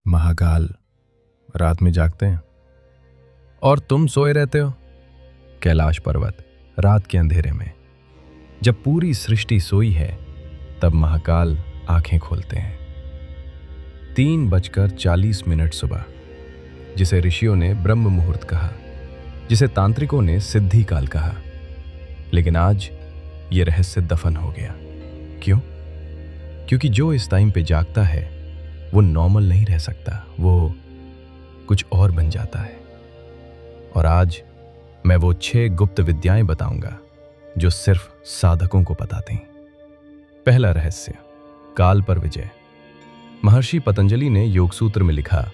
महाकाल रात में जागते हैं और तुम सोए रहते हो। कैलाश पर्वत रात के अंधेरे में जब पूरी सृष्टि सोई है तब महाकाल आंखें खोलते हैं। 3:40 सुबह, जिसे ऋषियों ने ब्रह्म मुहूर्त कहा, जिसे तांत्रिकों ने सिद्धि काल कहा, लेकिन आज ये रहस्य दफन हो गया। क्यों? क्योंकि जो इस टाइम पे जागता है वो नॉर्मल नहीं रह सकता, वो कुछ और बन जाता है। और आज मैं वो 6 गुप्त विद्याएं बताऊंगा जो सिर्फ साधकों को पता थीं। पहला रहस्य, काल पर विजय। महर्षि पतंजलि ने योग सूत्र में लिखा,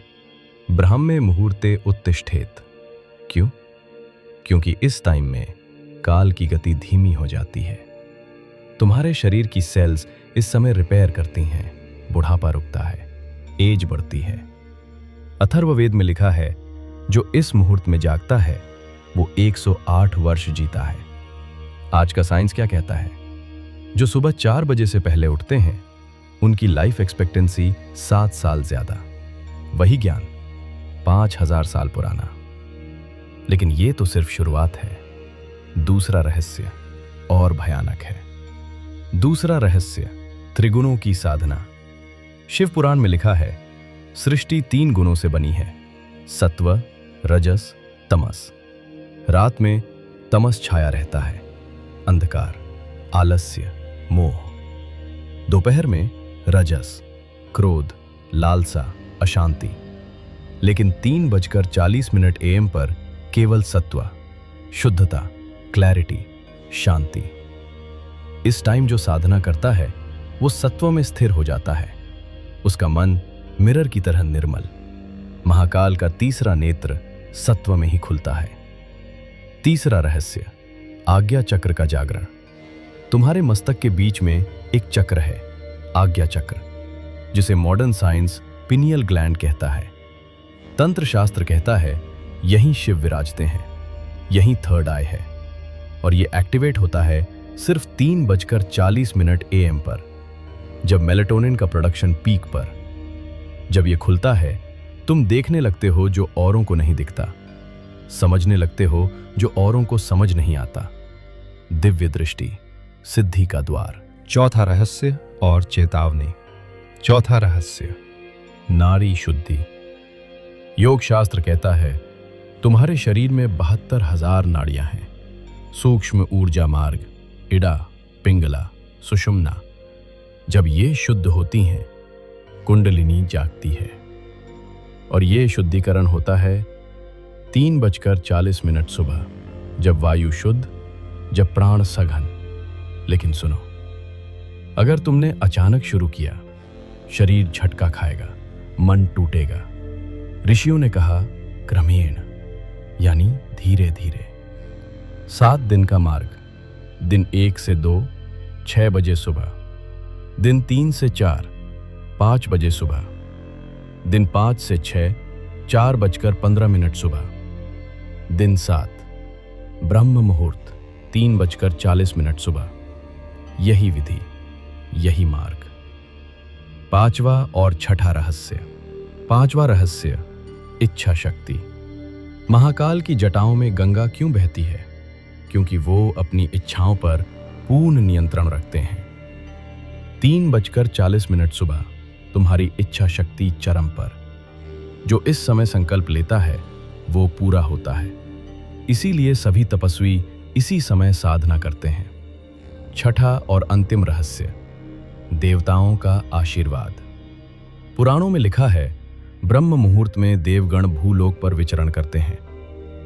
ब्राह्मे मुहूर्ते उत्तिष्ठेत। क्यों? क्योंकि इस टाइम में काल की गति धीमी हो जाती है। तुम्हारे शरीर की सेल्स इस समय रिपेयर करती हैं, बुढ़ापा रुकता है, एज बढ़ती है। अथर्ववेद में लिखा है, जो इस मुहूर्त में जागता है वो 108 वर्ष जीता है। आज का साइंस क्या कहता है? जो सुबह 4 बजे से पहले उठते हैं उनकी लाइफ एक्सपेक्टेंसी 7 साल ज्यादा। वही ज्ञान 5000 साल पुराना। लेकिन ये तो सिर्फ शुरुआत है। दूसरा रहस्य और भयानक है। दूसरा रहस्य, त्रिगुणों की साधना। शिव पुराण में लिखा है, सृष्टि 3 गुणों से बनी है, सत्व, रजस, तमस। रात में तमस छाया रहता है, अंधकार, आलस्य, मोह। दोपहर में रजस, क्रोध, लालसा, अशांति। लेकिन 3:40 AM पर केवल सत्व, शुद्धता, क्लैरिटी, शांति। इस टाइम जो साधना करता है वो सत्व में स्थिर हो जाता है। उसका मन मिरर की तरह निर्मल। महाकाल का तीसरा नेत्र सत्व में ही खुलता है। तीसरा रहस्य, आज्ञा चक्र का जागरण। तुम्हारे मस्तक के बीच में एक चक्र है, आज्ञा चक्र, जिसे मॉडर्न साइंस पिनियल ग्लैंड कहता है। तंत्र शास्त्र कहता है यहीं शिव विराजते हैं, यहीं थर्ड आई है। और यह एक्टिवेट होता है सिर्फ 3:40 AM पर, जब मेलेटोनिन का प्रोडक्शन पीक पर। जब यह खुलता है तुम देखने लगते हो जो औरों को नहीं दिखता, समझने लगते हो जो औरों को समझ नहीं आता। दिव्य दृष्टि, सिद्धि का द्वार। चौथा रहस्य और चेतावनी। चौथा रहस्य, नारी शुद्धि। योग शास्त्र कहता है तुम्हारे शरीर में 72,000 नाड़ियां हैं। सूक्ष्म ऊर्जा मार्ग, इड़ा, पिंगला, सुषुम्ना। जब ये शुद्ध होती हैं, कुंडलिनी जागती है। और ये शुद्धिकरण होता है 3:40 सुबह, जब वायु शुद्ध, जब प्राण सघन। लेकिन सुनो, अगर तुमने अचानक शुरू किया, शरीर झटका खाएगा, मन टूटेगा। ऋषियों ने कहा क्रमेण, यानी धीरे धीरे। 7 दिन का मार्ग। दिन 1 से 2, 6 बजे सुबह। दिन 3 से 4, 5 बजे सुबह। दिन 5 से 6, 4:15 सुबह। दिन 7, ब्रह्म मुहूर्त, 3:40 सुबह। यही विधि, यही मार्ग। 5वां और छठा रहस्य। 5वां रहस्य, इच्छा शक्ति। महाकाल की जटाओं में गंगा क्यों बहती है? क्योंकि वो अपनी इच्छाओं पर पूर्ण नियंत्रण रखते हैं। 3:40 सुबह तुम्हारी इच्छा शक्ति चरम पर। जो इस समय संकल्प लेता है वो पूरा होता है। इसीलिए सभी तपस्वी इसी समय साधना करते हैं। छठा और अंतिम रहस्य, देवताओं का आशीर्वाद। पुराणों में लिखा है, ब्रह्म मुहूर्त में देवगण भूलोक पर विचरण करते हैं।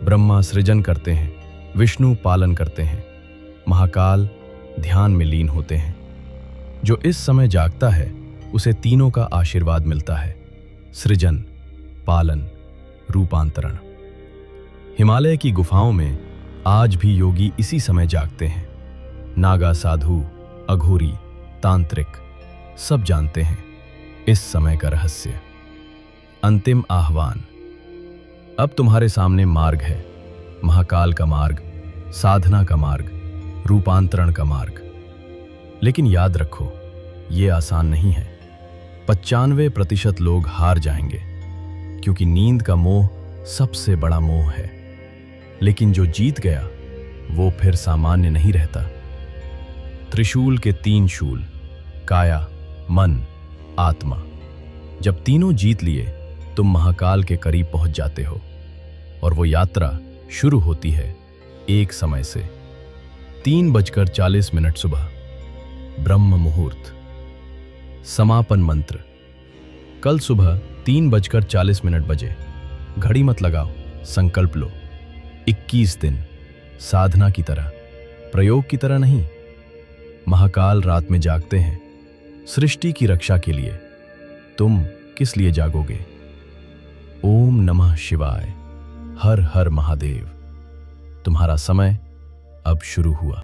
ब्रह्मा सृजन करते हैं, विष्णु पालन करते हैं, महाकाल ध्यान में लीन होते हैं। जो इस समय जागता है उसे तीनों का आशीर्वाद मिलता है, सृजन, पालन, रूपांतरण। हिमालय की गुफाओं में आज भी योगी इसी समय जागते हैं। नागा साधु, अघोरी, तांत्रिक सब जानते हैं इस समय का रहस्य। अंतिम आह्वान। अब तुम्हारे सामने मार्ग है, महाकाल का मार्ग, साधना का मार्ग, रूपांतरण का मार्ग। लेकिन याद रखो, ये आसान नहीं है। 95% लोग हार जाएंगे, क्योंकि नींद का मोह सबसे बड़ा मोह है। लेकिन जो जीत गया वो फिर सामान्य नहीं रहता। त्रिशूल के 3 शूल, काया, मन, आत्मा, जब तीनों जीत लिए तुम महाकाल के करीब पहुंच जाते हो और वो यात्रा शुरू होती है एक समय से। 3:40 सुबह, ब्रह्म मुहूर्त। समापन मंत्र। कल सुबह 3:40 बजे। घड़ी मत लगाओ, संकल्प लो। 21 दिन, साधना की तरह, प्रयोग की तरह नहीं। महाकाल रात में जागते हैं सृष्टि की रक्षा के लिए। तुम किस लिए जागोगे? ओम नमः शिवाय। हर हर महादेव। तुम्हारा समय अब शुरू हुआ।